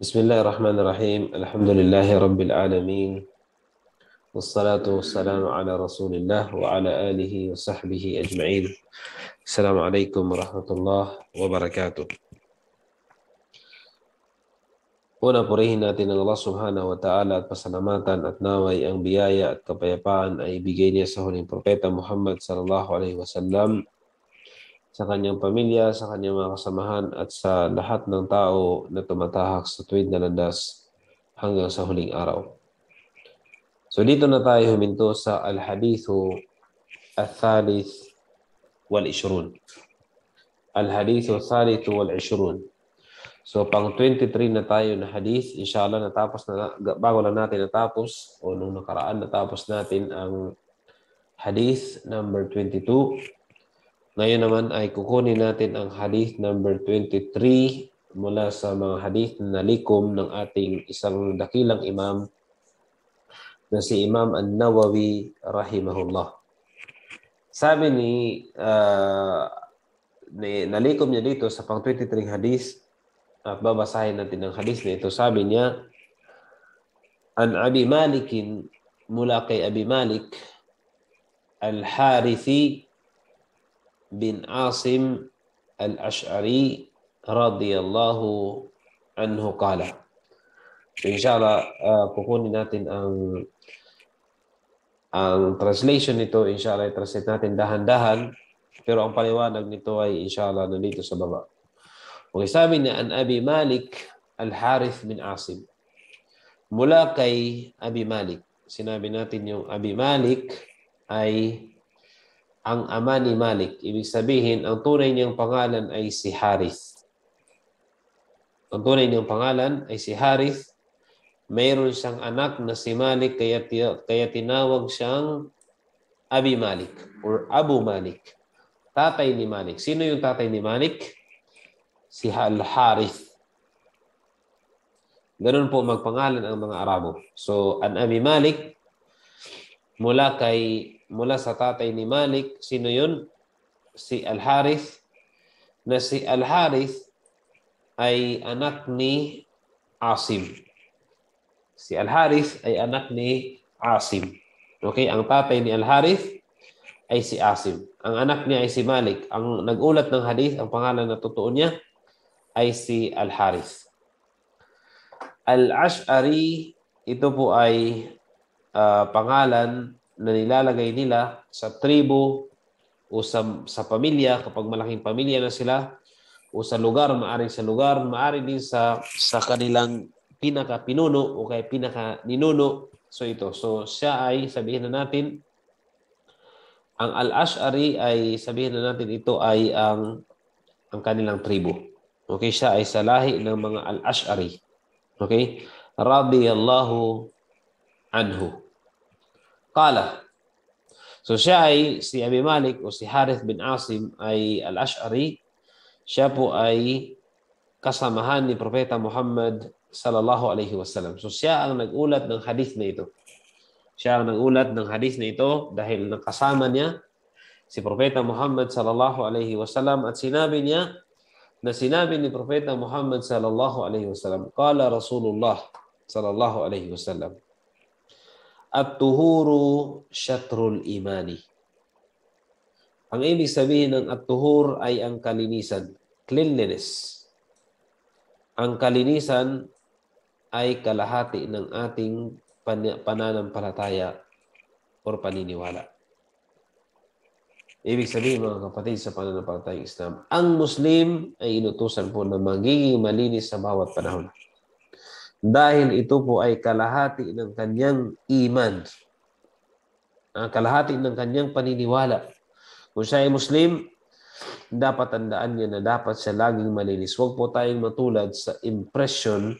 Bismillahirrahmanirrahim. Alhamdulillahi Rabbil Alamin. Wassalatu wassalamu ala Rasulillah wa ala alihi wa sahbihi ajma'in. Assalamualaikum warahmatullahi wabarakatuh. Una purihin natin ang Allah subhanahu wa ta'ala at pasalamatan at naway ang biyaya at kapayapaan ay bigay niya sa huling propeta Muhammad sallallahu alaihi wasallam, sa kanyang pamilya, sa kanyang mga kasamahan at sa lahat ng tao na tumatahak sa tuwid na landas hanggang sa huling araw. So dito na tayo huminto sa Al-Hadithu Al-Thalith wal-Ishrun. Al-Hadithu Al-Thalith wal-Ishrun. So pang 23 na tayo na hadith. Inshallah natapos na, bago lang natin natapos o nung nakaraan natapos natin ang hadith number 22. Ngayon naman ay kukunin natin ang hadith number 23 mula sa mga hadith na nalikom ng ating isang dakilang imam na si Imam An-Nawawi rahimahullah. Sabi nalikom niya dito sa pang 23 hadith at babasahin natin ang hadith na ito. Sabi niya, An Abi Malikin, mula kay Abi Malik, Al-Harithi bin Asim Al-Ash'ari radiyallahu anhu qala. So inshallah, kukunin natin ang translation nito. Inshallah, i-translate natin dahan-dahan. Pero ang paliwanag nito ay inshallah nandito sa baba. Okay, sabi niya, An Abi Malik Al-Harith bin Asim. Mula kay Abi Malik. Sinabi natin yung Abi Malik ay ang ama ni Malik. Ibig sabihin, ang tunay niyang pangalan ay si Harith. Ang tunay niyang pangalan ay si Harith. Mayroon siyang anak na si Malik, kaya tinawag siyang Abi Malik or Abu Malik. Tatay ni Malik. Sino yung tatay ni Malik? Si Al-Harith. Ganun po magpangalan ang mga Arabo. So, An Abi Malik, mula sa tatay ni Malik, sino yun? Si Al-Harith. Na si Al-Harith ay anak ni Asim. Si Al-Harith ay anak ni Asim. Okay, ang tatay ni Al-Harith ay si Asim. Ang anak niya ay si Malik. Ang nag-ulat ng hadith, ang pangalan na totoo niya ay si Al-Harith. Al-Ash'ari, ito po ay pangalan na nilalagay nila sa tribo o sa pamilya, kapag malaking pamilya na sila, o sa lugar, maaring sa lugar, maaring din sa kanilang pinaka-pinuno o kaya pinaka-ninuno. So ito. So siya ay, sabihin na natin, ang Al-Ash'ari ay, sabihin na natin, ito ay ang kanilang tribo. Okay, siya ay sa lahi ng mga Al-Ash'ari. Okay? Radiyallahu anhu. Qala. So siya ay, si Abi Malik o si Harith bin Asim ay Al-Ash'ari. Siya po ay kasamahan ni Propeta Muhammad sallallahu alaihi wasallam. So siya ang nag-ulat ng hadith na ito. Siya ang nag-ulat ng hadith na ito dahil nakasama niya si Propeta Muhammad sallallahu alaihi wasallam at sinabi niya na sinabi ni Propeta Muhammad sallallahu alaihi wasallam, qala Rasulullah sallallahu alaihi wasallam, at-tuhuru syatrul imani. Ang ibig sabihin ng at-tuhur ay ang kalinisan, cleanliness. Ang kalinisan ay kalahati ng ating pananampalataya o paniniwala. Ibig sabihin, mga kapatid, sa pananampalatayang Islam, ang Muslim ay inutusan po na magiging malinis sa bawat panahon. Dahil ito po ay kalahati ng kanyang iman. Kalahati ng kanyang paniniwala. Kung siya ay Muslim, dapat tandaan niya na dapat siya laging malinis. Huwag po tayong matulad sa impression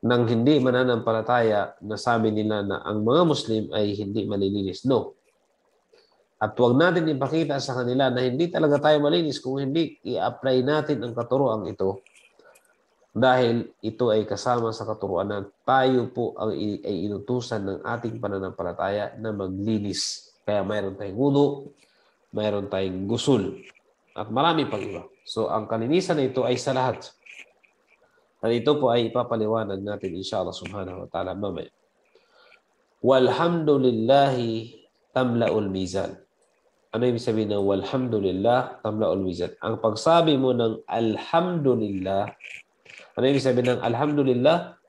ng hindi mananampalataya na sabi nila na ang mga Muslim ay hindi malilinis. No. At huwag natin ipakita sa kanila na hindi talaga tayo malinis kung hindi i-apply natin ang katuruan ito. Dahil ito ay kasama sa katuruan na tayo po ay inutusan ng ating pananampalataya na maglinis. Kaya mayroon tayong wudu, mayroon tayong gusul, at marami pang iba. So ang kalinisan na ito ay sa lahat. At ito po ay ipapaliwanag natin inshallah subhanahu wa ta'ala mamaya. Walhamdulillahi tamla'ul mizan. Ano ibig sabihin ng walhamdulillah tamla'ul mizan? Ang pagsabi mo ng alhamdulillah, ano ibig sabihin ng alhamdulillah?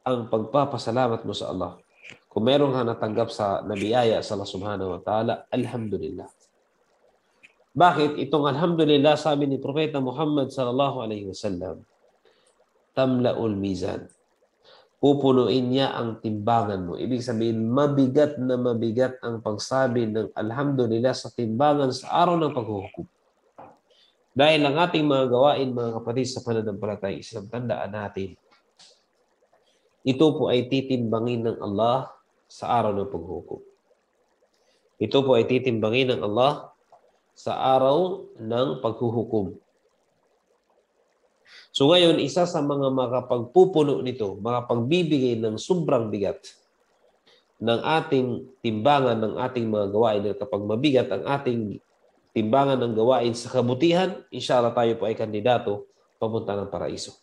Ang pagpapasalamat mo sa Allah. Kung meron ka natanggap sa nabiyaya sa Allah subhanahu wa ta'ala, alhamdulillah. Bakit? Itong alhamdulillah, sabi ni Propeta Muhammad sallallahu alaihi wasallam, tamla'ul mizan. Pupunuin niya ang timbangan mo. Ibig sabihin, mabigat na mabigat ang pagsabi ng alhamdulillah sa timbangan sa araw ng paghuhukom. Dahil ang ating mga gawain, mga kapatid, sa pananampalatayang Islam, tandaan natin, ito po ay titimbangin ng Allah sa araw ng paghuhukom. Ito po ay titimbangin ng Allah sa araw ng paghuhukom. So ngayon, isa sa mga makapagpupuno nito, makapagbibigay ng sobrang bigat ng ating timbangan, ng ating mga gawain. Kapag mabigat ang ating timbangan ng gawain sa kabutihan, inshallah tayo po ay kandidato papunta ng paraiso.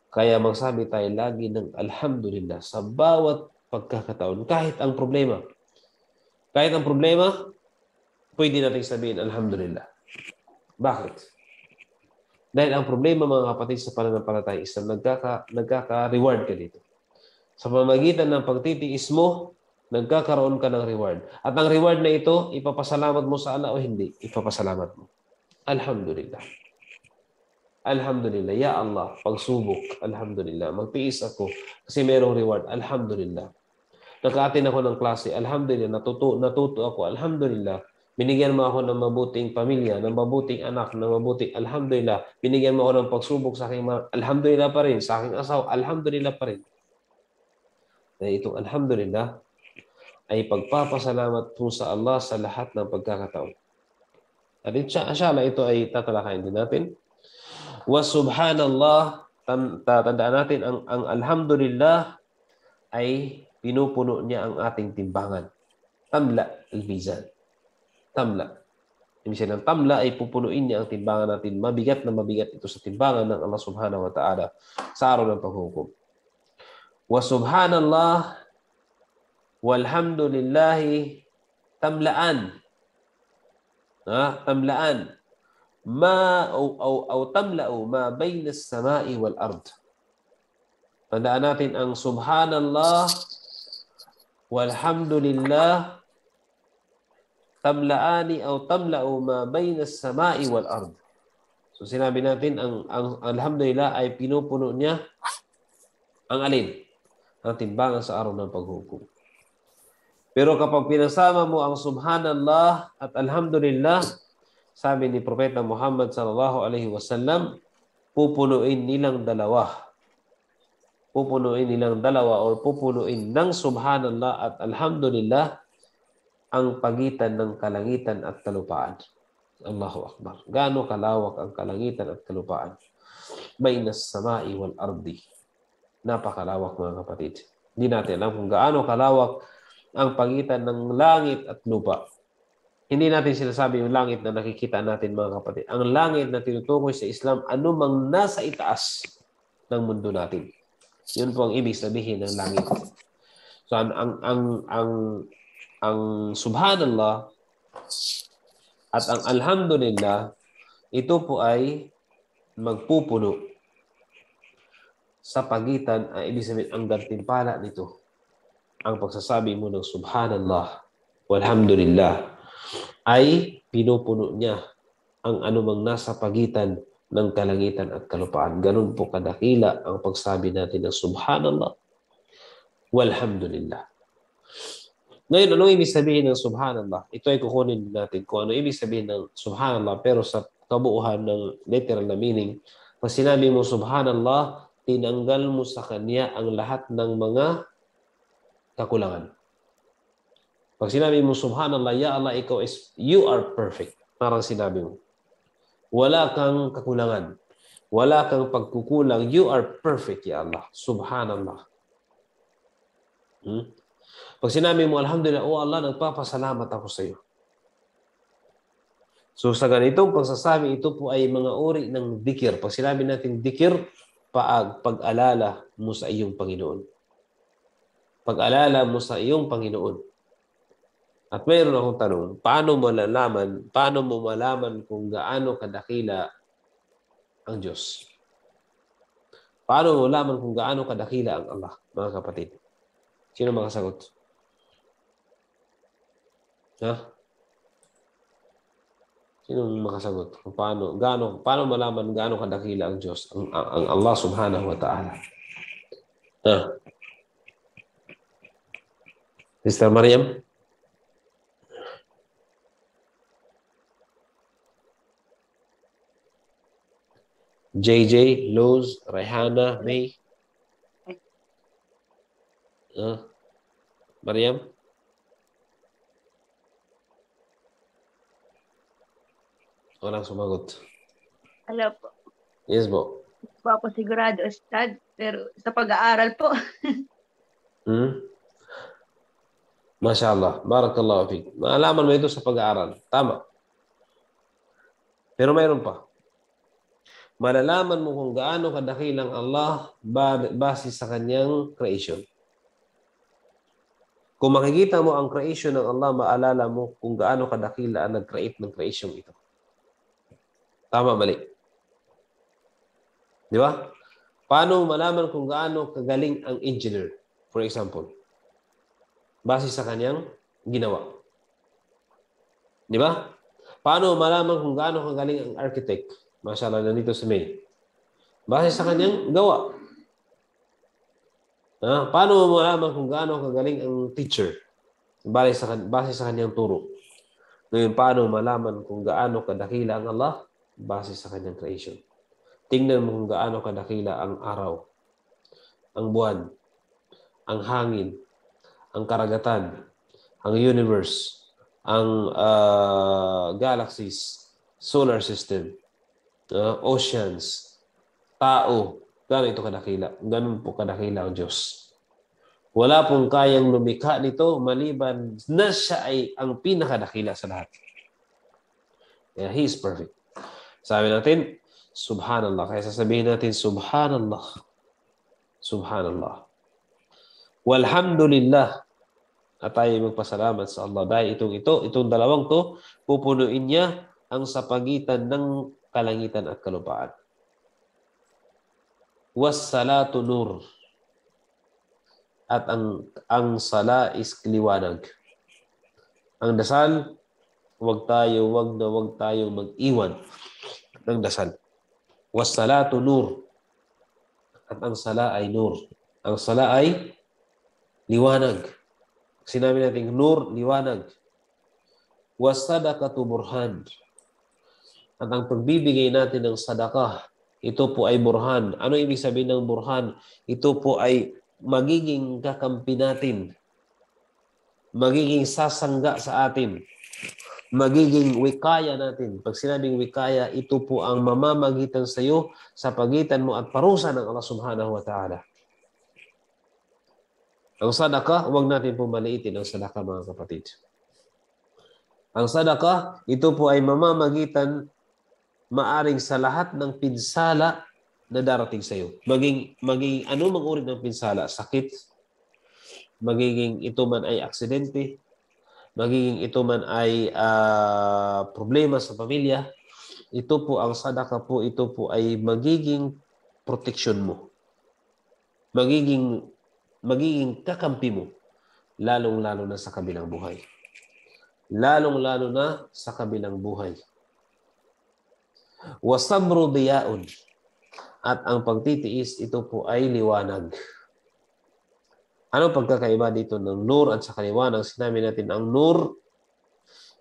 Kaya magsabi tayo lagi ng alhamdulillah sa bawat pagkakataon, kahit ang problema. Kahit ang problema, pwede natin sabihin alhamdulillah. Bakit? Dahil ang problema, mga kapatid, sa pananampalatayang Islam, nagkaka-reward ka dito. Sa pamamagitan ng pagtitiis mo, nagkakaroon ka ng reward. At ang reward na ito, ipapasalamat mo sa Allah o hindi? Ipapasalamat mo. Alhamdulillah. Alhamdulillah. Ya Allah, pagsubok. Alhamdulillah. Magtiis ako kasi mayroong reward. Alhamdulillah. Naka-attend ako ng klase. Alhamdulillah. Natuto ako. Alhamdulillah. Binigyan mo ako ng mabuting pamilya, ng mabuting anak, ng mabuting alhamdulillah. Binigyan mo ako ng pagsubok sa aking mga alhamdulillah pa rin. Sa aking asawa, alhamdulillah pa rin. Dahil itong alhamdulillah ay pagpapasalamat po sa Allah sa lahat ng pagkakataon. At inshallah ito ay tatalakayin din natin. Wa subhanallah, tandaan natin ang alhamdulillah ay pinupuno niya ang ating timbangan. Tamla al-mizan. Tamla. Ibig sabihin ng tamla ay pupunuin niya ang timbangan natin. Mabigat na mabigat ito sa timbangan ng Allah subhanahu wa ta'ala sa araw ng paghukom. Wa subhanallah walhamdulillahi tamlaan. Tamlaan. Ma o tamla'u ma bayna as-sama'i wal ard. Tandaan natin ang subhanallah walhamdulillah tamlaani o tamla'u ma bayna as-sama'i wal ard. So sinabi natin ang alhamdulillah ay pinupuno niya ang alin? Ang timbangan sa araw ng paghukom. Pero kapag pinasama mo ang subhanallah at alhamdulillah, sabi ni Propeta Muhammad sallallahu alaihi wasallam, pupunuin nilang dalawa. Pupunuin nilang dalawa o pupunuin ng subhanallah at alhamdulillah ang pagitan ng kalangitan at kalupaan. Allahu Akbar. Gaano kalawak ang kalangitan at kalupaan? Bainas samai wal ardi. Napakalawak, mga kapatid. Hindi natin alam kung gaano kalawak ang pagitan ng langit at lupa. Hindi natin sinasabi yung langit na nakikita natin, mga kapatid. Ang langit na tinutukoy sa Islam, anumang nasa itaas ng mundo natin. Yun po ang ibig sabihin ng langit. So ang subhanallah at ang alhamdulillah, ito po ay magpupuno sa pagitan, ibig sabihin, ang gantimpala nito, ang pagsasabi mo ng subhanallah walhamdulillah, ay pinupuno niya ang anumang nasa pagitan ng kalangitan at kalupaan. Ganun po kadakila ang pagsabi natin ng subhanallah walhamdulillah. Ngayon, anong ibig sabihin ng subhanallah? Ito ay kukunin natin kung ano ibig sabihin ng subhanallah, pero sa kabuuan ng literal na meaning. Pag sinabi mo subhanallah, tinanggal mo sa kanya ang lahat ng mga kakulangan. Pag sinabi mo subhanallah, ya Allah, you are perfect. Parang sinabi mo. Wala kang kakulangan. Wala kang pagkukulang. You are perfect, ya Allah. Subhanallah. Pag sinabi mo, alhamdulillah, oh Allah, nagpapasalamat ako sa iyo. So sa ganitong pagsasabi, ito po ay mga uri ng dhikr. Pag sinabi natin dhikr, pag-alala mo sa iyong Panginoon. Pag-alala mo sa iyong Panginoon. At mayroon akong tanong, paano mo malaman kung gaano kadakila ang Diyos? Paano mo malaman kung gaano kadakila ang Allah, mga kapatid? Sino makasagot? Ha? Sino makasagot? Kung paano malaman gaano kadakila ang Diyos, ang Allah subhanahu wa ta'ala? Ha? Sister Mariam? JJ, Luz, Rehana, May? Mariam? Walang sumagot. Hello po. Yes po. Hindi po ako sigurado, Ustad, pero sa pag-aaral po. Masya Allah. Barakallahu fiik. Maalaman mo ito sa pag-aaral. Tama. Pero mayroon pa. Malalaman mo kung gaano kadakilang Allah base sa kanyang creation. Kung makikita mo ang creation ng Allah, maalala mo kung gaano kadakila ang nag-create ng creation ito. Tama, mali. Di ba? Paano malaman kung gaano kagaling ang engineer, for example? Base sa kanyang ginawa. Di ba? Paano malaman kung gaano kagaling ang architect? Masyaallah, nandito si May. Base sa kanyang gawa. Paano mo malaman kung gaano kagaling ang teacher? Base sa kanyang turo. Ngayon, paano malaman kung gaano kadakila ang Allah? Base sa kanyang creation. Tingnan mo kung gaano kadakila ang araw, ang buwan, ang hangin, ang karagatan, ang universe, ang galaxies, solar system, oceans, tao. Gano'n ito kadakila? Ganun po kadakila ang Diyos. Wala pong kayang lumikha nito maliban na siya ay ang pinakadakila sa lahat. Yeah, He is perfect. Sabi natin, Subhanallah. Kaya sasabihin natin, Subhanallah. Subhanallah. Walhamdulillah. At tayo magpasalamat sa Allah. Dahil itong dalawang to, pupunuin niya ang sa pagitan ng kalangitan at kalupaan. Was-salatu nur. At ang sala is liwanag. Ang dasal, wag tayo mag-iwan ng dasal. Was-salatu nur. At ang sala ay nur. Ang sala ay liwanag. Sinabi natin nur, liwanag. Was-sadaqatu burhan. At ang pagbibigay natin ng sadaqah, ito po ay burhan. Ano ibig sabihin ng burhan? Ito po ay magiging kakampi natin. Magiging sasangga sa atin. Magiging wikaya natin. Pag sinabing wikaya, ito po ang mamamagitan sa iyo sa pagitan mo at parusa ng Allah subhanahu wa ta'ala. Ang sadaqah, huwag natin po maliitin ang sadaqah, mga kapatid. Ang sadaqah, ito po ay mamamagitan maaring sa lahat ng pinsala na darating sa iyo. Maging anumang uri ng pinsala, sakit, magiging ito man ay aksidente, magiging ito man ay problema sa pamilya, ito po ang sadaqah po, ito po ay magiging protection mo. Magiging kakampi mo, lalong-lalo na sa kabilang buhay. Lalong-lalo na sa kabilang buhay. Wasabru diyaun. At ang pagtitiis, ito po ay liwanag. Ano pagkakaiba dito ng nur at sa liwanag? Sinabi natin ang nur,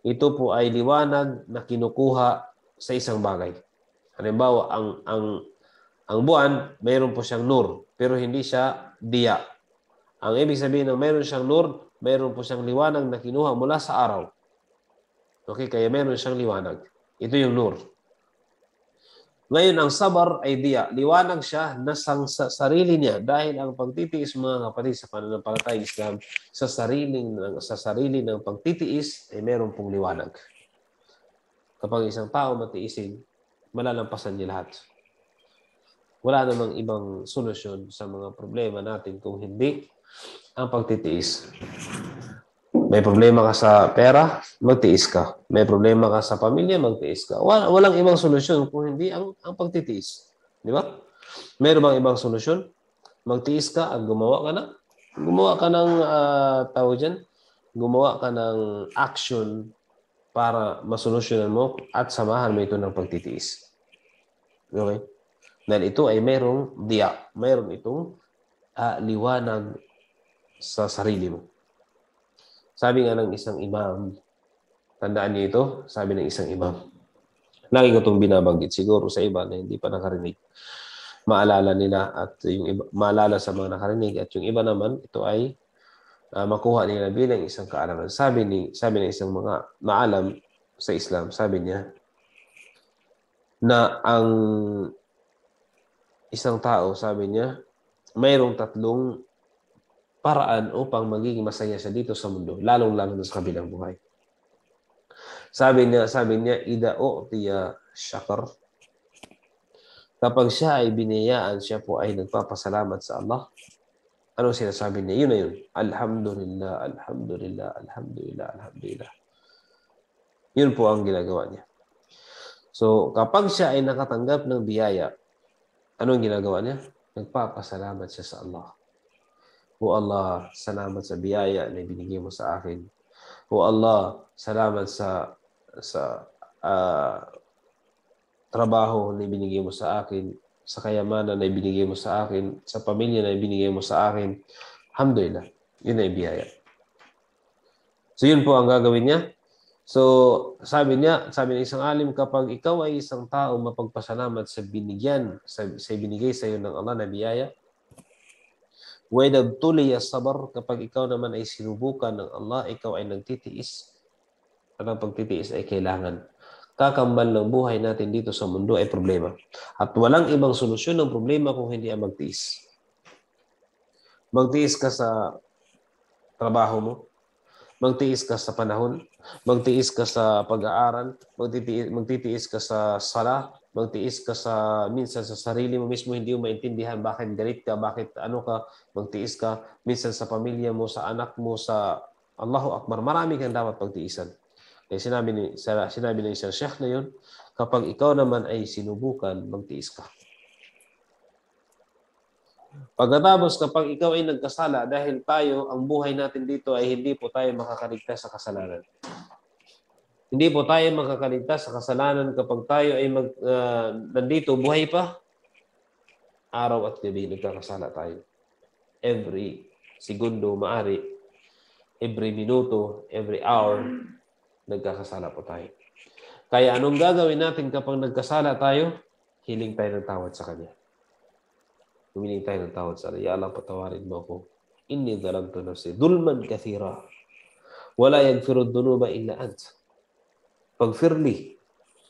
ito po ay liwanag na kinukuha sa isang bagay. Halimbawa, ang buwan, mayroon po siyang nur, pero hindi siya diya. Ang ibig sabihin ng mayroon siyang nur, mayroon po siyang liwanag na kinuha mula sa araw. Okay, kaya mayroon siyang liwanag. Ito yung nur. Ngayon, ang sabar ay diya. Liwanag siya na sa sarili niya dahil ang pagtitiis, mga kapatid, sa pananampalatayang Islam, sa sarili ng pagtitiis ay meron pong liwanag. Kapag isang tao matiisin, malalampasan niya lahat. Wala namang ibang solusyon sa mga problema natin kung hindi ang pagtitiis. May problema ka sa pera, magtiis ka. May problema ka sa pamilya, magtiis ka. Walang ibang solusyon kung hindi ang pagtitiis. Di ba? Mayroon bang ibang solusyon? Magtiis ka at gumawa ka ng tawag dyan, gumawa ka ng action para masolusyonan mo at samahan mo ito ng pagtitiis. Okay? Dahil ito ay mayroong diya, mayroong itong liwanag sa sarili mo. Sabi nga ng isang imam, tandaan niyo ito, sabi ng isang imam. Lagi ko itong binabanggit siguro sa iba na hindi pa nakarinig. Maalala nila at yung iba, maalala sa mga nakarinig at yung iba naman, ito ay makuha nila bilang isang kaalaman. Sabi ng isang mga maalam sa Islam, sabi niya na ang isang tao, sabi niya, mayroong tatlong paraan upang magiging masaya siya dito sa mundo, lalong-lalo na sa kabilang buhay. Sabi niya, ida u'tiya syakar. Kapag siya ay biniyayaan, siya po ay nagpapasalamat sa Allah. Ano sinasabi niya? Yun na yun. Alhamdulillah, alhamdulillah, alhamdulillah, alhamdulillah. Yun po ang ginagawa niya. So, kapag siya ay nakatanggap ng biyaya, anong ginagawa niya? Nagpapasalamat siya sa Allah. O Allah, salamat sa biyaya na ibinigay mo sa akin. O Allah, salamat sa trabaho na ibinigay mo sa akin, sa kayamanan na ibinigay mo sa akin, sa pamilya na ibinigay mo sa akin. Alhamdulillah. Yun ay biyaya. So, yun po ang gagawin niya. So, sabi ng isang alim, kapag ikaw ay isang tao mapagpasalamat sa binigay sa iyo ng Allah na biyaya, وَإِذَا ابْتُلِيَ الصَّبْرُ, kapag ikaw naman ay sinubukan ng Allah, ikaw ay nagtitiis. At ang pagtitiis ay kailangan. Kakambal ng buhay natin dito sa mundo ay problema. At walang ibang solusyon ng problema kung hindi ang magtiis. Magtiis ka sa trabaho mo, magtiis ka sa panahon, magtiis ka sa pag-aaral, magtitiis ka sa sala, magtiis ka minsan sa sarili mo mismo, hindi mo maintindihan bakit galit ka, bakit ano ka, magtiis ka minsan sa pamilya mo, sa anak mo, sa Allahu Akbar. Marami kang dapat pagtiisan. Kaya sinabi ng isang sheikh na yun, kapag ikaw naman ay sinubukan, magtiis ka. Pagkatapos, kapag ikaw ay nagkasala, dahil tayo, ang buhay natin dito ay hindi po tayo makakaligtas sa kasalanan. Hindi po tayo makakaligtas sa kasalanan kapag tayo ay nandito, buhay pa. Araw at gabi, nagkakasala tayo. Every segundo, maari, every minuto, every hour, nagkakasala po tayo. Kaya anong gagawin natin kapag nagkasala tayo? Hiling tayo ng tawad sa Kanya. Humiling tayo ng tawad sa Kanya. Ya Allah, patawarin mo ako. Inni dhalamtu nafsi dhulman kathira. Wala yaghfiru dhunuba illa ant. Pagfirli.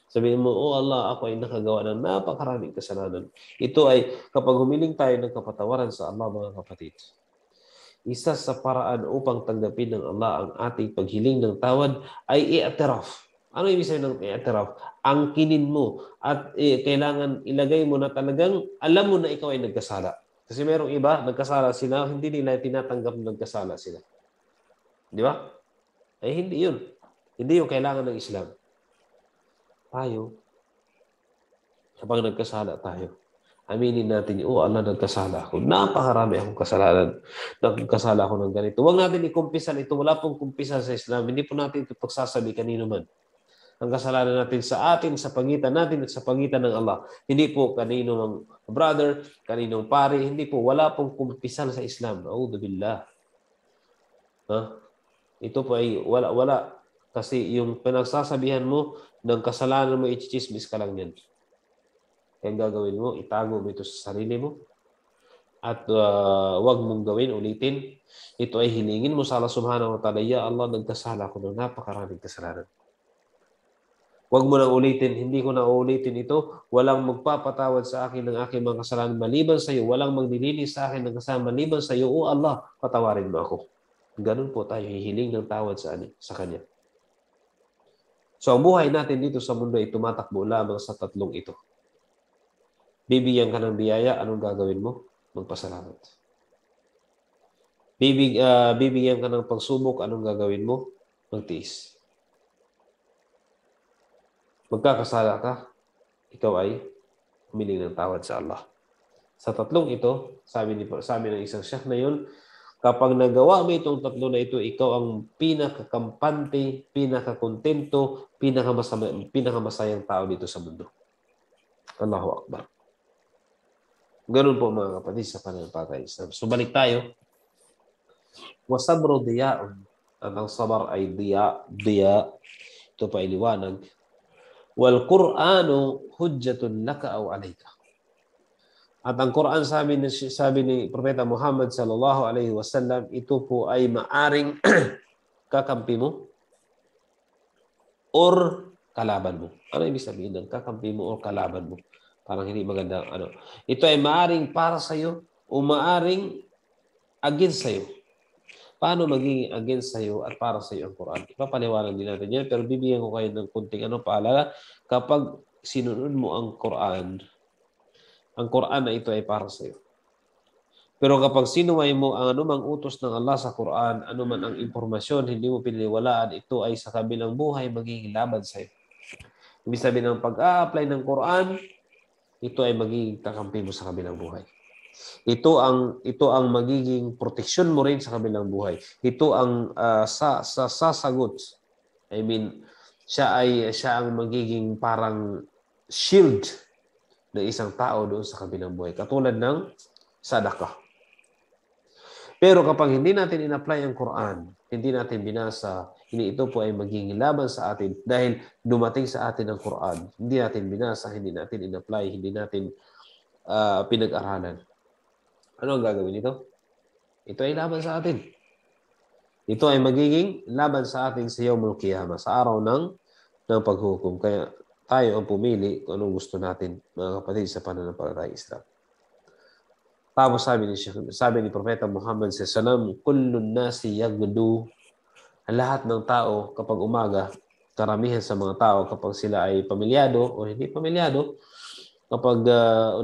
Sabihin mo, oh Allah, ako ay nakagawa ng napakaraming kasalanan. Ito ay kapag humiling tayo ng kapatawaran sa Allah, mga kapatid, isa sa paraan upang tanggapin ng Allah ang ating paghiling ng tawad ay i'tiraf. Ano ibig sabihin ng i'tiraf? Angkinin mo at kailangan ilagay mo na talagang alam mo na ikaw ay nagkasala. Kasi merong iba, nagkasala sila, hindi nila tinatanggap na nagkasala sila. Di ba? Ay hindi yun. Hindi yung kailangan ng Islam. Tayo, kapag nagkasala tayo, aminin natin, oh Allah, nagkasala ako. Napakarami akong kasalanan. Nagkasala ako ng ganito. Huwag natin ikumpisan ito. Wala pong kumpisan sa Islam. Hindi po natin ito pagsasabi kanino man. Ang kasalanan natin sa atin, sa pagitan natin at sa pagitan ng Allah. Hindi po kaninong brother, kaninong pare. Hindi po. Wala pong kumpisan sa Islam. A'udhu billah. Ito po ay wala. Kasi yung pinagsasabihan mo ng kasalanan mo, i-chismis ka lang yan. Kaya gagawin mo, itago mo ito sa sarili mo. At wag mong gawin, ulitin. Ito ay hilingin mo sa Allah subhanahu wa ta'ala, ya Allah, nagkasala ko ng napakaraming kasalanan. Wag mo nang ulitin, hindi ko na uulitin ito. Walang magpapatawad sa akin ng aking mga kasalanan maliban sa iyo. Walang maglilinis sa akin ng kasalanan maliban sa iyo. O Allah, patawarin mo ako. Ganun po tayo hihiling ng tawad sa Kanya. So, ang buhay natin dito sa mundo ay tumatakbo lamang sa tatlong ito. Bibigyan ka ng biyaya, anong gagawin mo? Magpasalamat. Bibigyan ka ng pagsubok, anong gagawin mo? Magtiis. Magkakasala ka, ikaw ay humiling ng tawad sa Allah. Sa tatlong ito, sabi ng isang syekh na yun, kapag nagawa mo itong tatlo na ito, ikaw ang pinakakampante, pinakakontento, pinakamasayang tao dito sa mundo. Allahu Akbar. Ganun po mga kapatid sa pananampalatayang Islam. So balik tayo. Wasabro diya'un. At ang sabar ay diya. Ito pa ay liwanag. Wal Qur'anu hujjatun laka aw alayka. At ang Quran sabi ni Propeta Muhammad sallallahu alaihi wasallam, ito po ay maaring kakampi mo or kalaban mo. Ano ibig sabihin ng kakampi mo or kalaban mo? Parang hindi maganda. Ito ay maaring para sa iyo o maaring against sa iyo. Paano magiging against sa iyo at para sa iyo ang Quran? Ipapaliwanag din natin yan, pero bibigyan ko kayo ng kunting paalala. Kapag sinunod mo ang Quran na ito ay para sa iyo. Pero kapag sinuway mo ang anumang utos ng Allah sa Quran, anuman ang impormasyon, hindi mo pininiwalaan, ito ay sa kabilang buhay magiging laban sa iyo. Ibig sabihin ng pag-a-apply ng Quran, ito ay magiging kakampi mo sa kabilang buhay. Ito ang magiging proteksyon mo rin sa kabilang buhay. Ito ang sasagot. I mean, siya ang magiging parang shield ng isang tao doon sa kabilang buhay. Katulad ng sadaqah. Pero kapag hindi natin in-apply ang Quran, hindi natin binasa, ito po ay magiging laban sa atin dahil dumating sa atin ang Quran. Hindi natin binasa, hindi natin in-apply, hindi natin pinag-aralan. Ano ang gagawin nito? Ito ay laban sa atin. Ito ay magiging laban sa atin sa Yawmul Qiyamah, sa araw ng paghukom. Kaya tayo ang pumili kung anong gusto natin, mga kapatid, sa pananampalatayang Islam. Tapos sabi ni Propeta Muhammad sallallahu kullun nasi yagdu. Lahat ng tao kapag umaga, karamihan sa mga tao kapag sila ay pamilyado o hindi pamilyado, kapag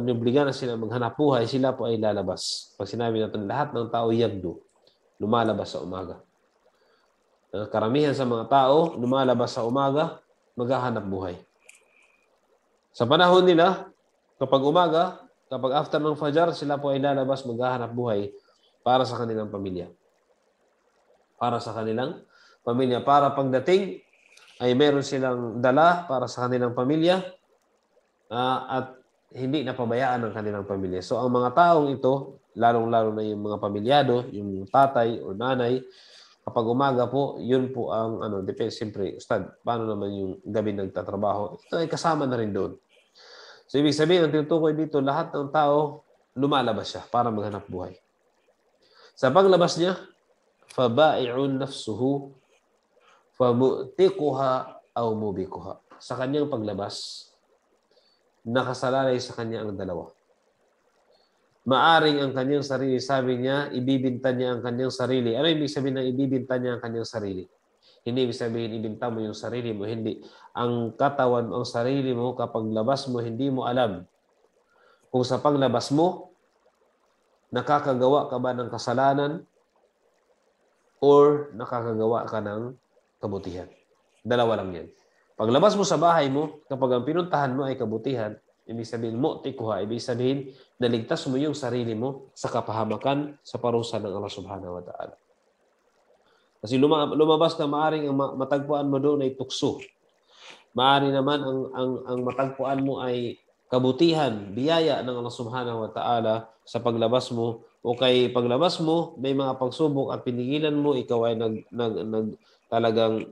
inobligan na sila maghanap buhay, sila po ay lalabas. Pag sinabi natin lahat ng tao yagdu, lumalabas sa umaga. Karamihan sa mga tao lumalabas sa umaga, maghahanap buhay. Sa panahon nila, kapag umaga, kapag after ng Fajar, sila po ay lalabas maghahanap buhay para sa kanilang pamilya. Para sa kanilang pamilya. Para pagdating ay meron silang dala para sa kanilang pamilya at hindi napabayaan ng kanilang pamilya. So ang mga taong ito, lalong-lalo na yung mga pamilyado, yung tatay o nanay, kapag umaga po, yun po ang depende siyempre, Ustad, paano naman yung gabi nagtatrabaho? Ito ay kasama na rin doon. So, ibig sabihin, ang tinutukoy dito, lahat ng tao, lumalabas siya para maghanap buhay. Sa paglabas niya, فَبَائِعٌ نَفْسُهُ فَمُؤْتِقُهَا أَوْ مُبِقُهَا. Sa kanyang paglabas, nakasalalay sa kanya ang dalawa. Maaring ang kanyang sarili, sabi niya, ibibinta niya ang kanyang sarili. Ano ibig sabihin ng ibibinta niya ang kanyang sarili? Hindi ibig sabihin ibinta mo yung sarili mo. Hindi. Ang katawan, ang sarili mo, kapag labas mo, hindi mo alam kung sa paglabas mo, nakakagawa ka ba ng kasalanan or nakakagawa ka ng kabutihan. Dalawa lang yan. Paglabas mo sa bahay mo, kapag ang pinuntahan mo ay kabutihan, ibig sabihin mu'tikuha, ibig sabihin naligtas mo yung sarili mo sa kapahamakan sa parusa ng Allah subhanahu wa ta'ala. Kasi lumabas ka, maaring ang matagpuan mo doon ay tukso. Maaring naman ang matagpuan mo ay kabutihan, biyaya ng Allah subhanahu wa ta'ala sa paglabas mo. O kay paglabas mo, may mga pagsubok at pinigilan mo, ikaw ay talagang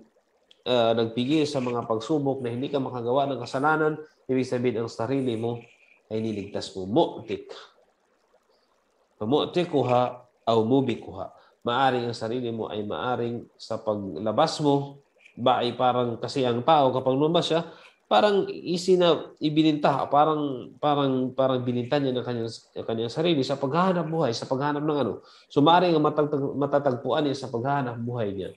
nagpigil sa mga pagsubok na hindi ka makagawa ng kasalanan, ibig sabihin ang sarili mo ay niligtas mo. Mu'tik. Mu'tikuha aw mubikuha. Maaring ang sarili mo ay maaring sa paglabas mo, ba ay parang kasi ang tao kapag lumabas siya, parang ibininta, parang bininta niya ng kanyang sarili sa paghahanap buhay, sa paghahanap ng ano. So maaring ang matatagpuan niya sa paghahanap buhay niya.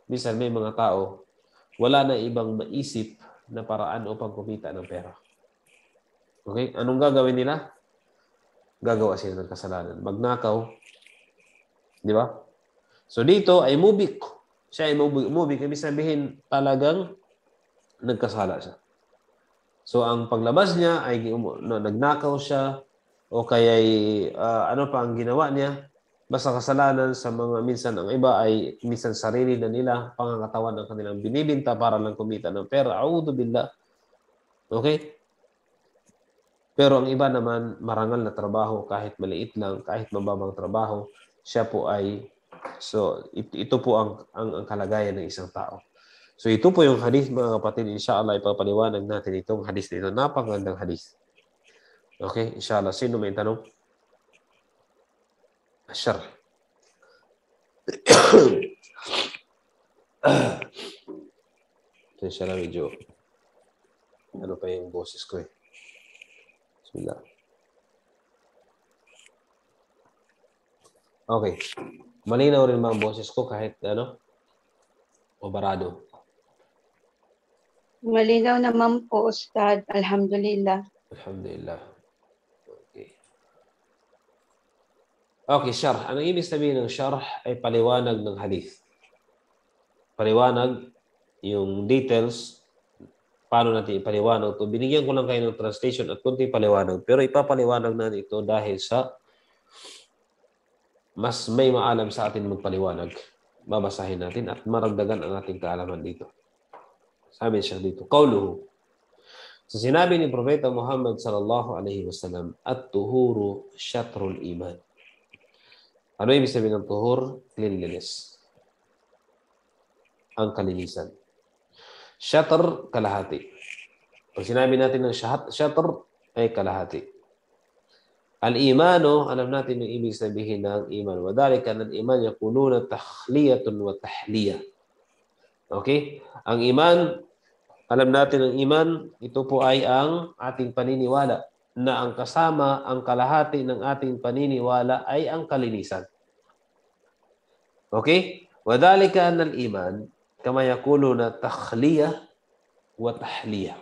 Minsan may mga tao, wala na ibang maisip na paraan upang kumita ng pera. Okay? Anong gagawin nila? Gagawa sila ng kasalanan. Magnakaw. Di ba? So dito ay mubik. Siya ay mubik. Ibig sabihin talagang nagkasala siya. So ang paglabas niya ay nagnakaw siya o kaya ano pa ang ginawa niya. Basta kasalanan sa mga minsan ang iba ay minsan sarili na nila, pangangatawan ng kanilang binibinta para lang kumita ng pera. A'udhu billah. Okay? Pero ang iba naman, marangal na trabaho, kahit maliit lang, kahit mababang trabaho, siya po ay, so ito po ang kalagayan ng isang tao. So ito po yung hadith, mga kapatid. Inshallah, ipapaliwanag natin itong hadith nito. Napakagandang hadith. Okay? Inshallah. Sino may tanong? Asyar. Inshallah, medyo ano pa yung boses ko eh. Bismillah. Okay. Malinaw rin mga boses ko kahit ano? O barado? Malinaw naman po, Ustad. Alhamdulillah. Alhamdulillah. Okay. Okay, syarh. Anong ibig sabihin ng syarh ay paliwanag ng hadith. Paliwanag yung details. Paano natin ipaliwanag ito? Binigyan ko lang kayo ng translation at kunti paliwanag. Pero ipapaliwanag natin ito dahil sa mas may maalam sa atin magpaliwanag. Babasahin natin at maragdagan ang ating kaalaman dito. Sabi siya dito, Qawluhu. So sinabi ni Propeta Muhammad sallallahu alaihi wasallam, at-tuhuru syatrul iman. Ano ibig sabihin ng tuhur? Cleanliness. Ang kalinisan. Syatr, kalahati. Pag sinabi natin ng syatr, ay kalahati. Al-imano, alam natin yung ibig sabihin ng iman. Wadhalika ng iman yakununa takhliyatun wa tahliyah. Okay? Ang iman, alam natin ang iman, ito po ay ang ating paniniwala na ang kasama, ang kalahati ng ating paniniwala ay ang kalinisan. Okay? Wadhalika ng iman, kama yakuluna takhliyah wa tahliyah.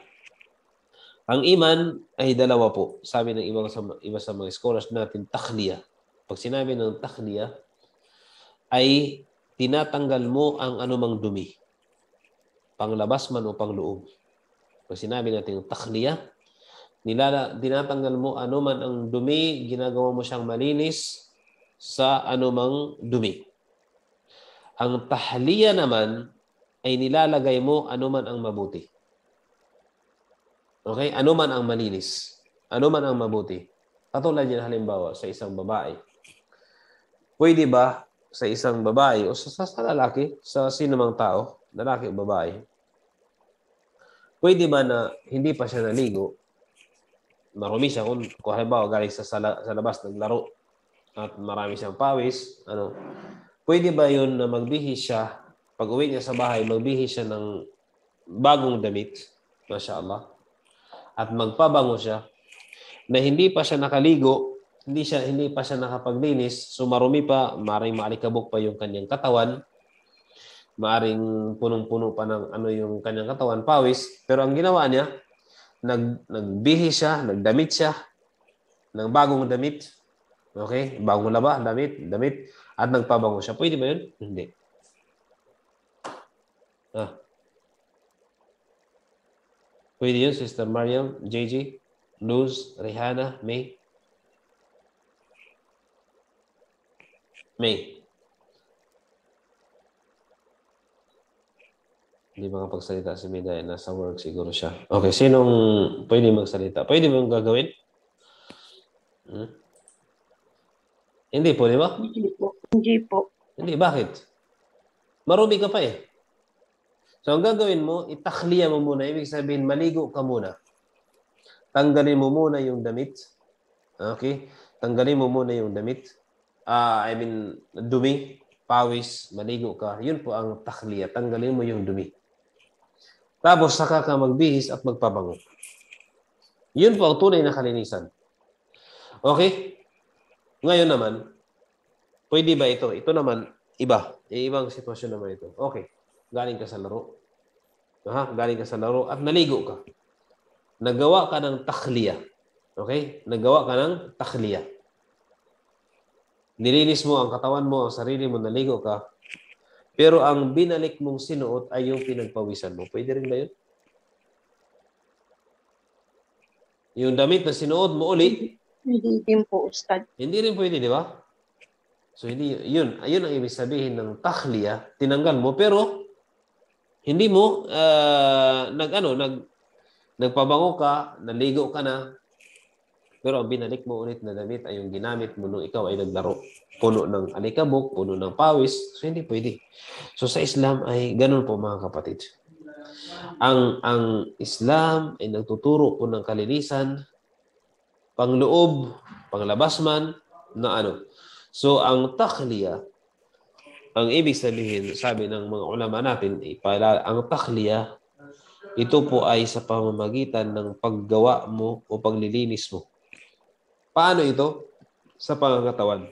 Ang iman ay dalawa po. Sabi ng iba sa mga scholars natin, takhliyah. Pag sinabi ng takhliyah, ay tinatanggal mo ang anumang dumi. Panglabas man o pangloob. Pag sinabi natin takhliyah, tinatanggal mo anuman ang dumi, ginagawa mo siyang malinis sa anumang dumi. Ang tahliyah naman ay nilalagay mo anuman ang mabuti. Okay? Anuman ang malinis. Anuman ang mabuti. Katulad yan halimbawa sa isang babae. Pwede ba sa isang babae o sa lalaki, sa sinumang tao, lalaki o babae, pwede ba na hindi pa siya naligo, marumi siya kung halimbawa galing sa labas naglaro at marami siyang pawis, pwede ba yun na magbihis siya, pag uwi niya sa bahay, magbihis siya ng bagong damit, mashallah, at magpabango siya, na hindi pa siya nakaligo, hindi pa siya nakapaglinis, so marumi pa, maring maalikabok pa yung kanyang katawan, maring punong-puno pa ng yung kanyang katawan, pawis, pero ang ginawa niya, nagbihis siya, nagdamit siya ng bagong damit, okay? Bagong laba, damit, at nagpabango siya. Pwede ba yun? Hindi. Pwede yun, Sister Mariam, JJ, Luz, Rihanna, May? Hindi makapagsalita si May dahil nasa work siguro siya. Okay, sinong pwede magsalita? Pwede mo gagawin? Hindi po, di ba? Hindi po. Hindi, bakit? Marumi ka pa eh. So, ang gagawin mo, itakhliya mo muna. Ibig sabihin, maligo ka muna. Tanggalin mo muna yung damit. Okay? Tanggalin mo muna yung damit. Dumi, pawis, maligo ka. Yun po ang takhliya. Tanggalin mo yung dumi. Tapos, saka ka magbihis at magpabango. Yun po ang tunay na kalinisan. Okay? Ngayon naman, pwede ba ito? Ito naman, iba. Ibang sitwasyon naman ito. Okay. Galing ka sa laro. Galing ka sa laro at naligo ka. Nagawa ka ng takhliya. Okay? Nagawa ka ng takhliya. Nilinis mo ang katawan mo, ang sarili mo, naligo ka. Pero ang binalik mong sinuot ay yung pinagpawisan mo. Pwede rin ba yun? Yung damit na sinuot mo ulit, Hindi din po, Ustad. hindi rin pwede, di ba? So, hindi, yun ang ibig sabihin ng takhliya, tinanggal mo, pero hindi mo, nagpabango ka, naligo ka na, pero ang binalik mo ulit na damit ay yung ginamit mo nung ikaw ay naglaro. Puno ng alikabok, puno ng pawis. So, hindi pwede. So, sa Islam ay ganun po mga kapatid. Ang Islam ay nagtuturo po ng kalinisan, pangloob, panglabas man, na ano. So, ang takhliya, ang ibig sabihin, sabi ng mga ulama natin, ang takhliya, ito po ay sa pamamagitan ng paggawa mo o paglilinis mo. Paano ito? Sa pangangatawan.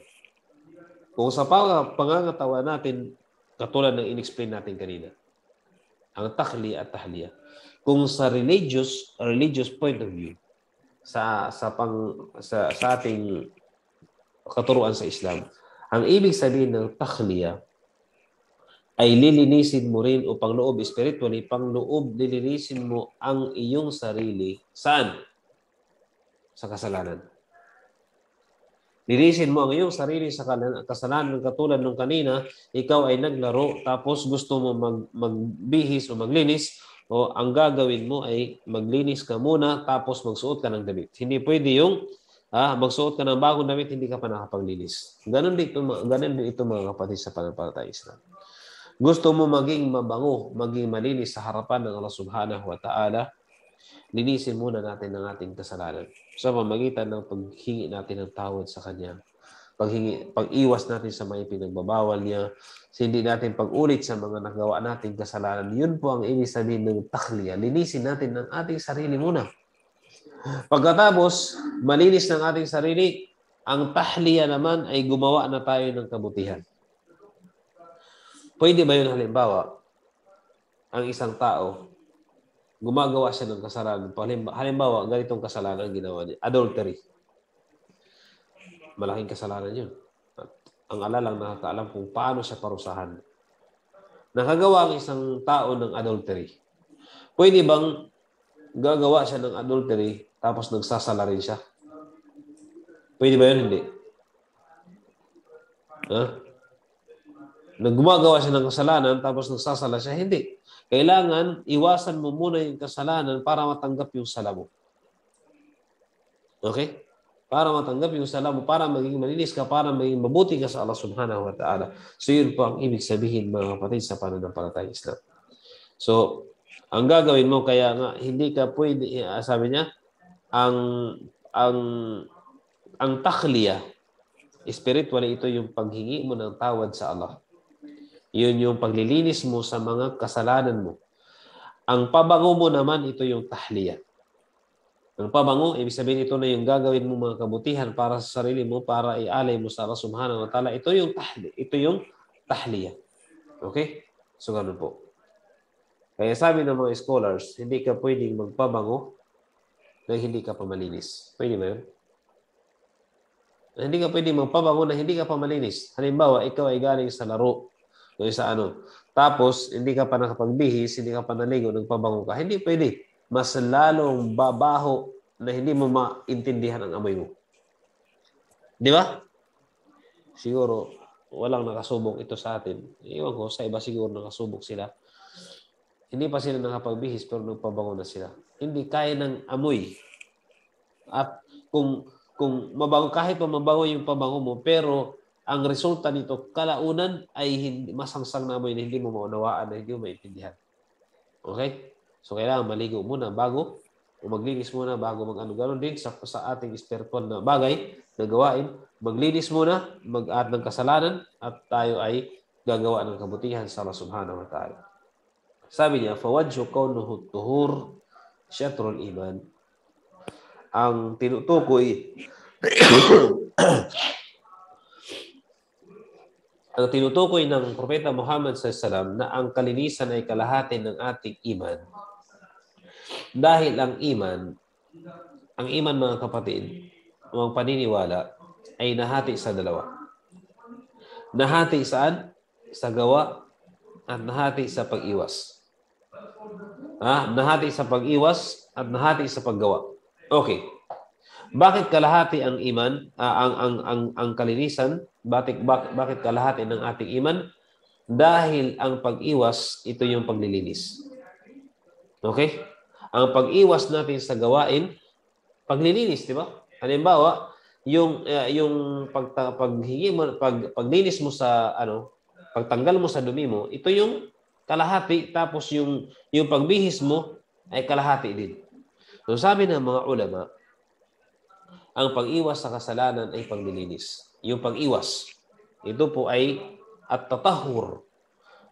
Kung sa pangangatawan natin, katulad ng in-explain natin kanina, ang takhliya at tahliya. Kung sa religious point of view, sa ating katuruan sa Islam, ang ibig sabihin ng takhliya ay lilinisin mo rin o pangloob spiritually, pangloob lilinisin mo ang iyong sarili. Saan? Sa kasalanan. Linisin mo ang iyong sarili sa kasalanan katulad nung kanina, ikaw ay naglaro tapos gusto mo magbihis o maglinis o ang gagawin mo ay maglinis ka muna tapos magsuot ka ng damit. Hindi pwede yung magsuot ka ng bagong damit, hindi ka pa nakapaglinis. Ganun din ito mga kapatid sa pananampalataya Islam. Gusto mo maging mabango, maging malinis sa harapan ng Allah Subhanahu wa Ta'ala, linisin muna natin ang ating kasalanan sa pamamagitan ng paghingi natin ng tawad sa Kanya, pag-iwas natin sa mga pinagbabawal niya, hindi natin pag-ulit sa mga nagawa nating kasalanan. Yun po ang ibig sabihin ng takhliya. Linisin natin ang ating sarili muna. Pagkatapos, malinis ng ating sarili, ang tahliya naman ay gumawa na tayo ng kabutihan. Pwede ba yun halimbawa, ang isang tao, gumagawa siya ng kasalanan. Halimbawa, ganitong kasalanan ginawa niya. Adultery. Malaking kasalanan yun. At ang Allah lang nakakaalam kung paano siya parusahan. Nakagawa ang isang tao ng adultery. Pwede bang gagawa siya ng adultery tapos nagsasala rin siya? Pwede ba yun? Hindi. Gumagawa siya ng kasalanan tapos nagsasala siya? Hindi. Kailangan iwasan mo muna yung kasalanan para matanggap yung sala mo. Okay? Para matanggap yung sala mo, para maging malinis ka, para maging mabuti ka sa Allah Subhanahu wa Ta'ala. So yun po ang ibig sabihin mga kapatid sa pananampalataya Islam. So, ang gagawin mo kaya nga hindi ka pwede, sabi niya, ang takhliya, spiritually ito yung paghingi mo ng tawad sa Allah. Yun yung paglilinis mo sa mga kasalanan mo. Ang pabango mo naman, ito yung tahliya. Ang pabango, ibig sabihin ito na yung gagawin mo mga kabutihan para sa sarili mo, para ialay mo sa Allah Subhanahu wa Ta'ala. Ito yung tahliya. Okay? So, ganun po. Kaya sabi ng mga scholars, hindi ka pwedeng magpabango na hindi ka pa malinis. Pwede ba yun? Hindi ka pwedeng magpabango na hindi ka pa malinis. Halimbawa, ikaw ay galing sa laro. Tapos, hindi ka pa nakapagbihis, hindi ka pa naligo, nagpabango ka. Hindi pwede. Mas lalong babaho na hindi mo maintindihan ang amoy mo. Di ba? Siguro, walang nakasubok ito sa atin. Iwan ko, sa iba siguro nakasubok sila. Hindi pa sila nakapagbihis pero nagpabango na sila. Hindi kaya ng amoy. At kung mabango, kahit pa mabango yung pabango mo, pero ang resulta nito, kalaunan ay masangsang na amoy na hindi mo maunawaan, na hindi mo maintindihan. Okay? So, kailangan maligo muna bago, o maglinis muna bago mag-ano. Ganon din sa ating spiritual na bagay, na gawain. Maglinis muna, mag-add ng kasalanan, at tayo ay gagawa ng kabutihan sa Allah Subhanahu wa Ta'ala. Sabi niya, فَوَجْهُ كَوْنُهُ الطُّهُورِ شَطْرُ الْإِيمَانِ. Ang tinutukoy ang tinutukoy ng Propeta Muhammad SAW na ang kalinisan ay kalahati ng ating iman. Dahil ang iman ang iman mga kapatid, ang paniniwala ay nahati sa dalawa. Nahati saan? Sa gawa at nahati sa pag-iwas. Nahati sa pag-iwas at nahati sa paggawa. Okay. Bakit kalahati ang iman, ang kalinisan? Bakit kalahati ng ating iman? Dahil ang pag-iwas, ito yung paglilinis. Okay? Ang pag-iwas natin sa gawain, paglilinis, di ba? Halimbawa, yung paglinis mo sa pagtanggal mo sa dumi mo, ito yung kalahati, tapos yung pagbihis mo ay kalahati din. So sabi ng mga ulama, ang pag-iwas sa kasalanan ay paglilinis. Yung pag-iwas, ito po ay at-tatahur.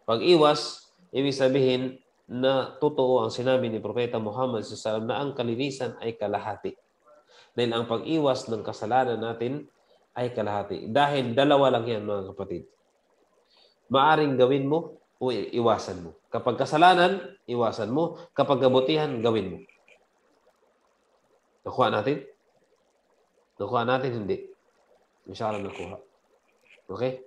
Pag-iwas, ibig sabihin na totoo ang sinabi ni Propeta Muhammad SAW na ang kalinisan ay kalahati. Dahil ang pag-iwas ng kasalanan natin ay kalahati. Dahil dalawa lang yan mga kapatid. Maaring gawin mo o iwasan mo. Kapag kasalanan, iwasan mo. Kapag kabutihan, gawin mo. Nakuha natin? Nakuha natin? Hindi. Inshallah nakuha. Okay?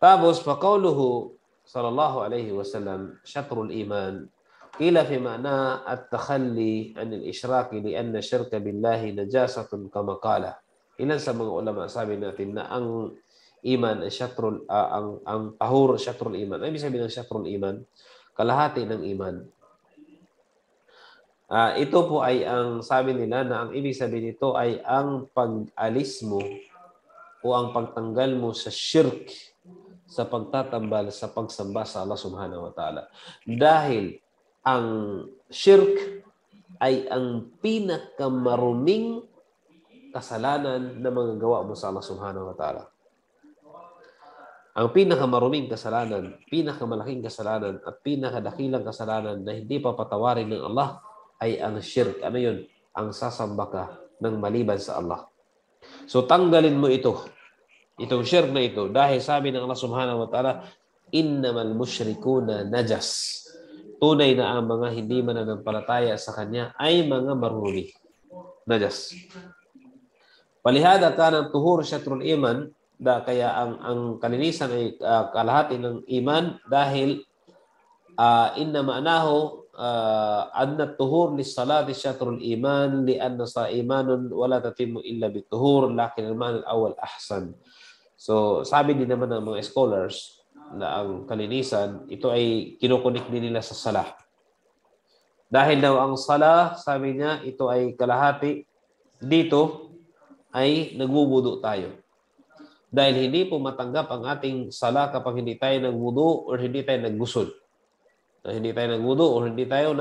Tapos, faqawluhu sallallahu alayhi wa sallam, syatrul iman. Qila fi ma'na at-takhalli anil isyraki lianna syirka billahi najasatun kama qala. Ilan sa mga ulama sabi natin na ang iman ay syatrul ang tahur syatrul iman. Ano ibig sabihin ng syatrul iman? Kalahati ng iman. Ito po ay ang sabi nila na ang ibig sabihin nito ay ang pag-alis mo o ang pagtanggal mo sa shirk, sa pagtatambal, sa pagsamba sa Allah subhanahu wa ta'ala. Dahil ang shirk ay ang pinakamaruming kasalanan na mga gawa mo sa Allah subhanahu wa ta'ala. Ang pinakamaruming kasalanan, pinakamalaking kasalanan, at pinakadakilang kasalanan na hindi papatawarin ng Allah ay ang shirk. Ano yun? Ang sasamba ka ng maliban sa Allah. So tanggalin mo ito. Itong shirk na ito. Dahil sabi ng Allah subhanahu wa ta'ala, innamal musyrikuna najas. Tunay na ang mga hindi mananampalataya sa Kanya ay mga marumi. Najas. Palihada ka ng tuhur syatrul iman, kaya ang kalinisan ay kalahati ng iman dahil inna ma'nahu anna tuhur lis-salati syatrul iman lianna sa imanun wala tatimmu illa bituhur lakin al-ma'na al-awwal ahsan. So sabi din naman ng mga scholars na ang kalinisan ito ay kinukunik din nila sa salah. Dahil daw ang salah, sabi niya, ito ay kalahati, dito ay nagwuwudu tayo. Dahil hindi po matanggap ang ating salah kapag hindi tayo nagwudu or hindi tayo naggusol. Hindi tayo nagwudu o hindi tayo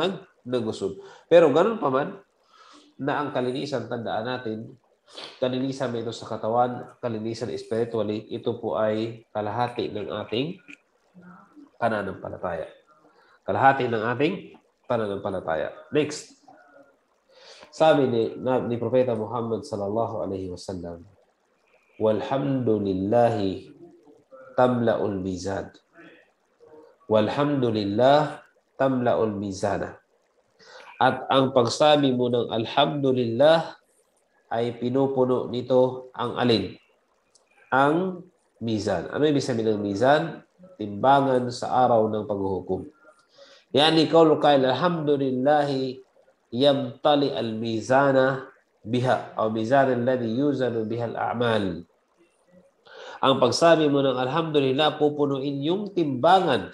naggusol. Pero ganun pa man, na ang kalinisan, tandaan natin, kalinisan ito sa katawan, kalinisan spiritually, ito po ay kalahati ng ating pananampalataya. Kalahati ng ating pananampalataya. Next. Sabi ni Propeta Muhammad sallallahu alaihi wasallam, walhamdulillahi tamla'ul mizan. Walhamdulillah tamla'ul mizana. At ang pagsabi mo ng alhamdulillah ay pinupuno nito ang alin? Ang mizan. Ano ibig sabihin ng mizan? Timbangan sa araw ng paghuhukom. Yani qawlu qail alhamdulillahi yamtali al-mizana biha o mizan alladhi yuzanu biha al-a'mal. Ang pagsabi mo ng alhamdulillah, pupunuin yung timbangan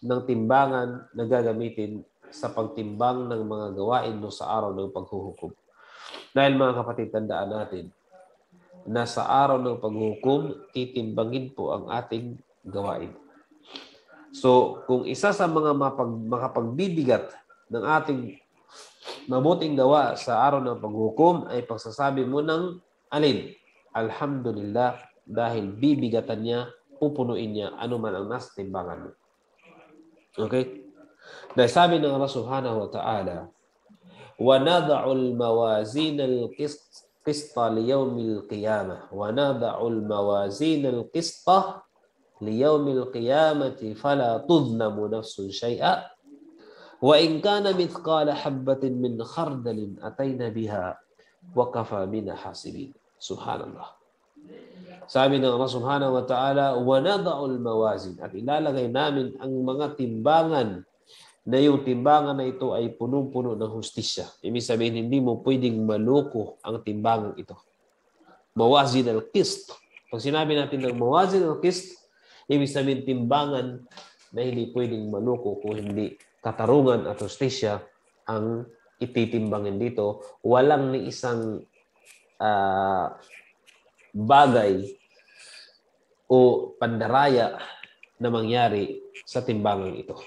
ng timbangan na gagamitin sa pagtimbang ng mga gawain mo sa araw ng paghuhukom. Dahil mga kapatid, tandaan natin na sa araw ng paghuhukom, titimbangin po ang ating gawain. So, kung isa sa mga makapagbibigat ng ating mabuting gawa sa araw ng paghuhukom ay pagsasabi mo ng alin? Alhamdulillah, dahil bibigatan niya, pupunuin niya anuman ang nasa timbangan mo. Okay? Dahil sabi ng Allah subhanahu wa ta'ala, وَنَضَعُ الْمَوَازِينَ الْقِسْطَ لِيَوْمِ الْقِيَامَةِ وَنَضَعُ الْمَوَازِينَ الْقِسْطَ لِيَوْمِ الْقِيَامَةِ فَلَا تُظْلَمُ نَفْسٌ شَيْئًا Wa in kana mithqala habatin min khardalin atayna biha wa kafa bina hasibin. Subhanallah. Sabi ng Allah subhanahu wa ta'ala, wa nada'ul mawazin, at ilalagay namin ang mga timbangan na yung timbangan na ito ay punong-puno ng hustisya. Ibig sabihin, hindi mo pwedeng maloko ang timbangan ito. Mawazin al-qist. Pag sinabi natin ng mawazin al-qist, ibig sabihin timbangan na hindi pwedeng maloko kung hindi katarungan at hustisya ang ititimbangin dito. Walang ni isang bagay o pandaraya na mangyari sa timbangan ito.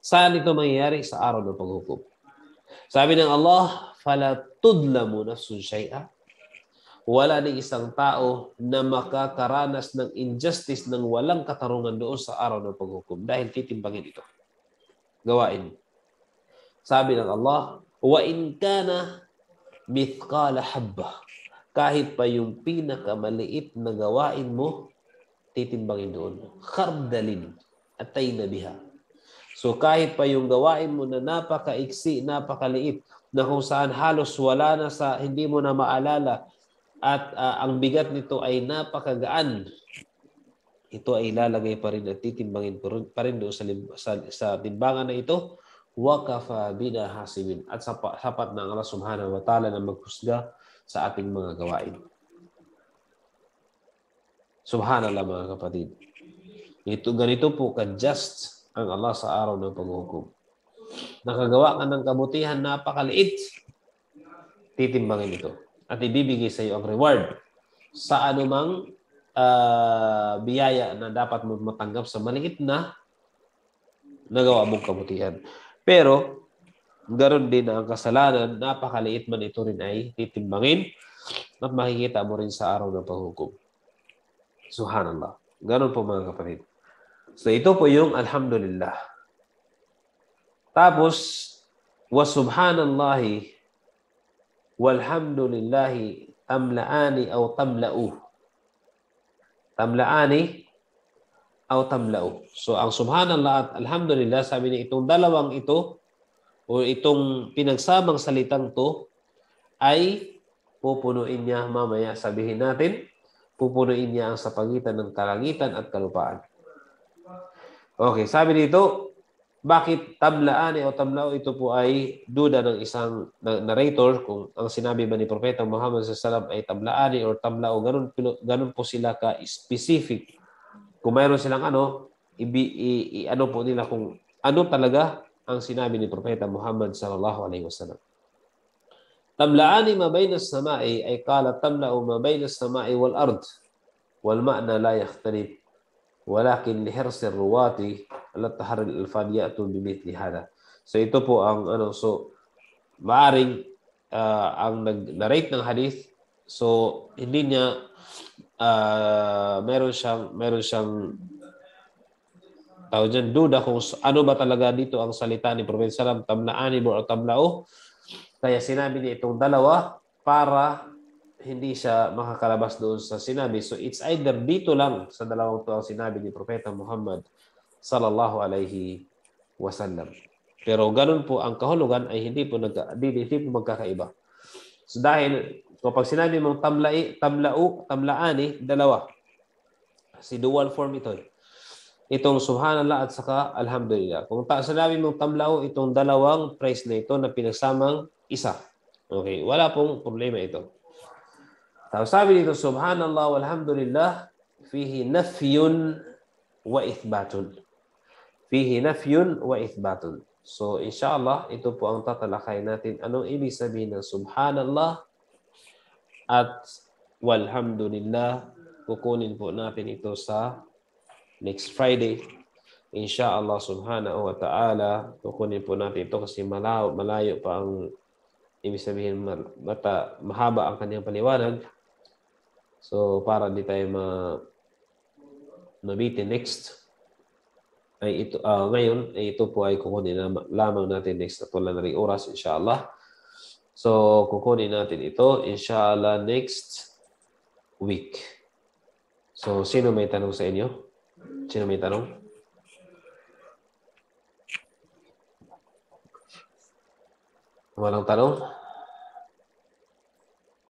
Saan ito mangyayari? Sa araw ng paghukom. Sabi ng Allah, fala tudlamu nafsun shay'a. Wala ni isang tao na makakaranas ng injustice ng walang katarungan doon sa araw ng paghukom dahil titimbangin ito. Gawain. Sabi ng Allah, wa in kana mithqala habbah. Kahit pa yung pinakamaliit na gawain mo, titimbangin doon. Khardalin atayna biha. So kahit pa yung gawain mo na napakaiksi, napakaliit, na kung saan halos wala na sa hindi mo na maalala at ang bigat nito ay napakagaan, ito ay ilalagay pa rin at titimbangin pa rin doon sa timbangan na ito. Wakafa bina hasibin. At sapat na ang Allah subhanahu wa ta'ala na maghusga sa ating mga gawain. Subhanallah mga kapatid. Ganito po ka-just ang Allah sa araw ng paghukom. Nakagawa ka ng kabutihan napakaliit, titimbangin ito. At ibibigay sa iyo ang reward sa anumang biyaya na dapat mo matanggap sa maliit na nagawa mong kabutihan. Pero, ganoon din ang kasalanan, napakaliit man ito rin ay titimbangin at makikita mo rin sa araw ng paghukom. Subhanallah. Ganoon po mga kapatid. So ito po yung alhamdulillah. Tapos, wa subhanallahi walhamdulillahi tamlaani aw tamla'u. Tamlaani aw tamla'u. So ang subhanallah at alhamdulillah, sabi niya itong dalawang ito o itong pinagsamang salitang to ay pupunuin niya mamaya, sabihin natin, pupunuin niya ang sa pagitan ng kalangitan at kalupaan. Okay, sabi dito, bakit tamlaani o tamlao? Ito po ay duda ng isang narrator kung ang sinabi ba ni Propeta Muhammad SAW ay tamlaani or tamlao. Ganun po sila ka-specific. Kung mayroon silang ano po nila kung ano talaga ang sinabi ni Propeta Muhammad SAW. Tamlaani ma bayna as-sama'i ay qala tamla'u ma bayna as-sama'i wal ard wal ma'na la yakhtalif. Walakin lihirs ar-ruwati ala tahrir al-alfad ya'tu bimithli hada. So ito po ang so maaring ang nag-narrate ng hadith, so hindi niya meron siyang tawag dyan, duda kung ano ba talaga dito ang salita ni Prophet sallam, tamlaani o tamlao. Kaya sinabi niya itong dalawa para hindi siya makakalabas doon sa sinabi. So it's either dito lang sa dalawang to ang sinabi ni Propeta Muhammad sallallahu alaihi wasallam. Pero ganun po ang kahulugan ay hindi po magkakaiba. So dahil kapag sinabi mong tamlaani, dalawa. Si dual form ito. Itong subhanallah at saka alhamdulillah. Kung sinabi mong tamlao, itong dalawang phrase na ito na pinagsamang isa. Okay, wala pong problema ito. Tapos sabi dito, subhanallah walhamdulillah, fihi nafyun wa ithbatun. Fihi nafyun wa ithbatun. So, inshallah, ito po ang tatalakay natin. Anong ibig sabihin ng subhanallah at walhamdulillah? Kukunin po natin ito sa next Friday. Inshallah subhanahu wa ta'ala. Kukunin po natin ito kasi malayo pa ang ibig sabihin, mahaba ang kanyang paliwanag. So, para di tayo mabitin next, ay ito, ngayon, ay ito po ay kukunin lamang natin next na wala na rin oras, inshallah. So, kukunin natin ito, inshallah, next week. So, sino may tanong sa inyo? Sino may tanong? Walang tanong?